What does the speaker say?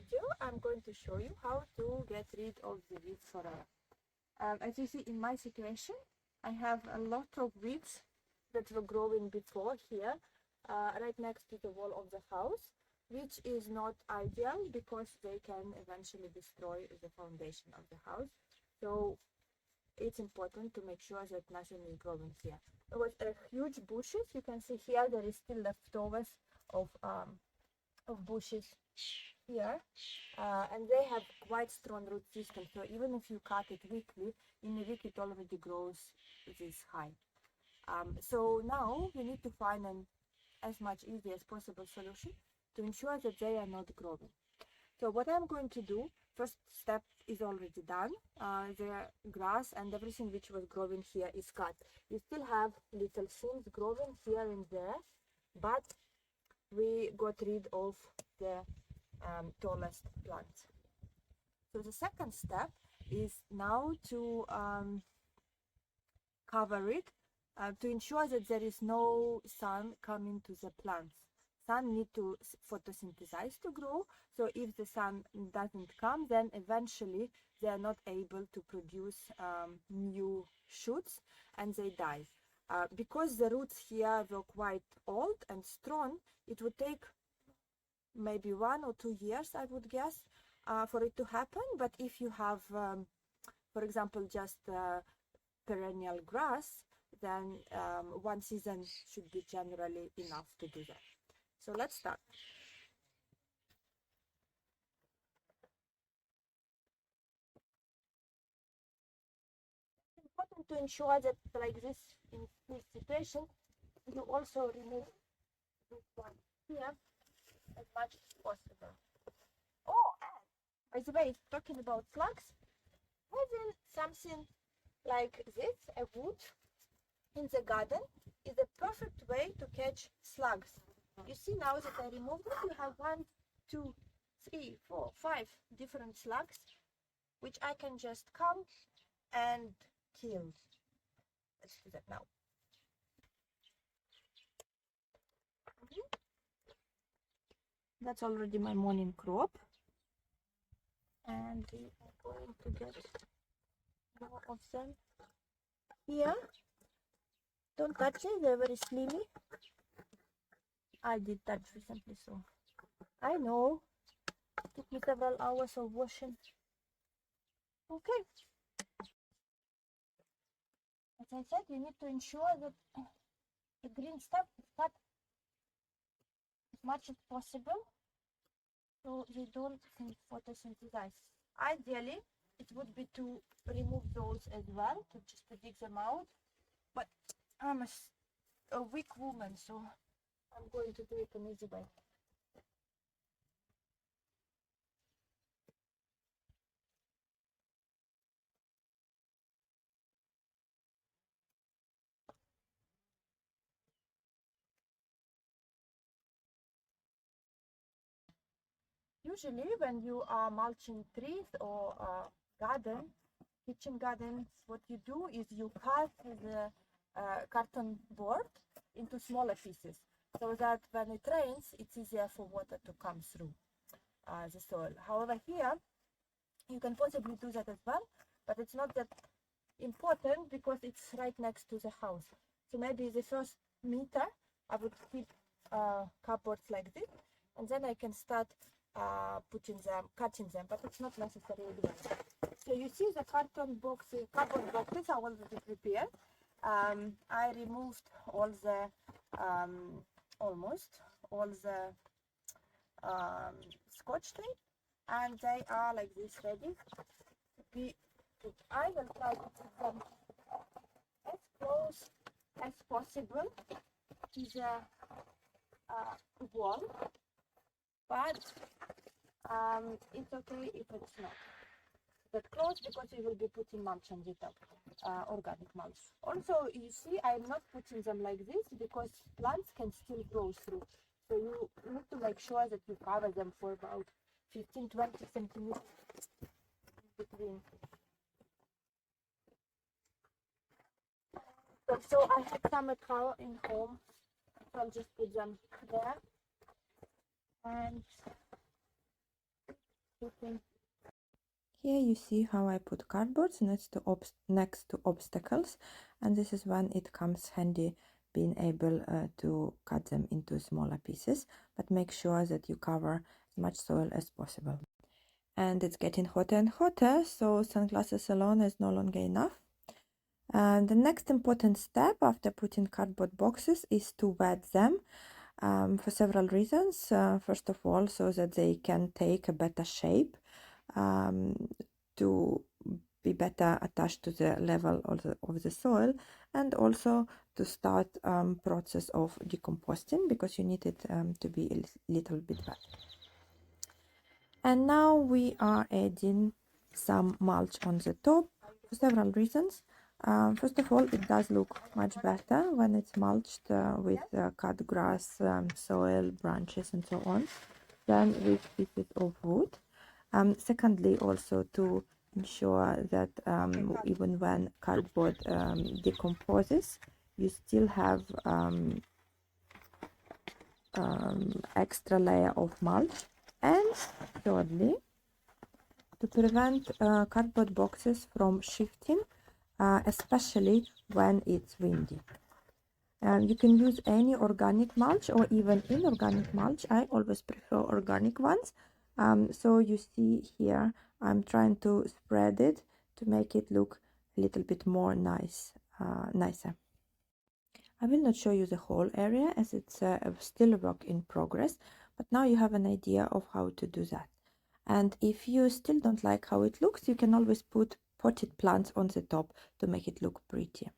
video, I'm going to show you how to get rid of the weeds forever. As you see in my situation, I have a lot of weeds that were growing before here, right next to the wall of the house, which is not ideal because they can eventually destroy the foundation of the house. So it's important to make sure that nothing is growing here. There was huge bushes. You can see here there is still leftovers of bushes here, and they have quite strong root system, so even if you cut it weekly, in a week it already grows this high. So now we need to find an as much easy as possible solution to ensure that they are not growing. So what I'm going to do, first step is already done. The grass and everything which was growing here is cut. You still have little things growing here and there, but we got rid of the tallest plants. So the second step is now to cover it to ensure that there is no sun coming to the plants. Sun need to photosynthesize to grow, so if the sun doesn't come, then eventually they are not able to produce new shoots and they die. Because the roots here were quite old and strong, it would take maybe 1 or 2 years, I would guess, for it to happen. But if you have, for example, just perennial grass, then 1 season should be generally enough to do that. So let's start. It's important to ensure that, like this, in this situation, you also remove this one here as much as possible. Oh, and by the way, talking about slugs, having something like this, a wood in the garden, is a perfect way to catch slugs. You see now that I removed it, you have 1, 2, 3, 4, 5 different slugs, which I can just come and kill. Let's do that now. That's already my morning crop, and we are going to get more of them here. Don't touch it, they're very slimy. I did touch recently, so I know. It took me several hours of washing. Okay. As I said, you need to ensure that the green stuff is cut as much as possible so they don't photosynthesize. Ideally, it would be to remove those as well, just to dig them out. But I'm a weak woman, so I'm going to do it an easy way. Usually when you are mulching trees or kitchen gardens, what you do is you cut the carton board into smaller pieces so that when it rains, it's easier for water to come through the soil. However, here you can possibly do that as well, but it's not that important because it's right next to the house. So maybe the first meter I would keep cupboards like this, and then I can start cutting them, but it's not necessary again. So you see the cardboard boxes are already prepared. I removed all the almost all the scotch tape, and they are like this ready to be put. I will try to put them as close as possible to the wall, but it's okay if it's not that close because we will be putting mulch on the top, organic mulch. Also, you see, I'm not putting them like this because plants can still grow through. So you need to make sure that you cover them for about 15-20 centimeters between. So I have some in home, so I'll just put them there. And Here you see how I put cardboards next to obstacles, and this is when it comes handy being able to cut them into smaller pieces, but make sure that you cover as much soil as possible. And it's getting hotter and hotter, so sunglasses alone is no longer enough. And the next important step after putting cardboard boxes is to wet them for several reasons. First of all, so that they can take a better shape, to be better attached to the level of the soil, and also to start process of decomposting, because you need it to be a little bit wet. And now we are adding some mulch on the top for several reasons. First of all, it does look much better when it's mulched with cut grass, soil, branches, and so on, than with pieces of wood. Secondly, also to ensure that even when cardboard decomposes, you still have extra layer of mulch. And thirdly, to prevent cardboard boxes from shifting, especially when it's windy. You can use any organic mulch or even inorganic mulch. I always prefer organic ones. So you see here, I'm trying to spread it to make it look a little bit more nicer. I will not show you the whole area as it's still a work in progress, but now you have an idea of how to do that. And if you still don't like how it looks, you can always put potted plants on the top to make it look pretty.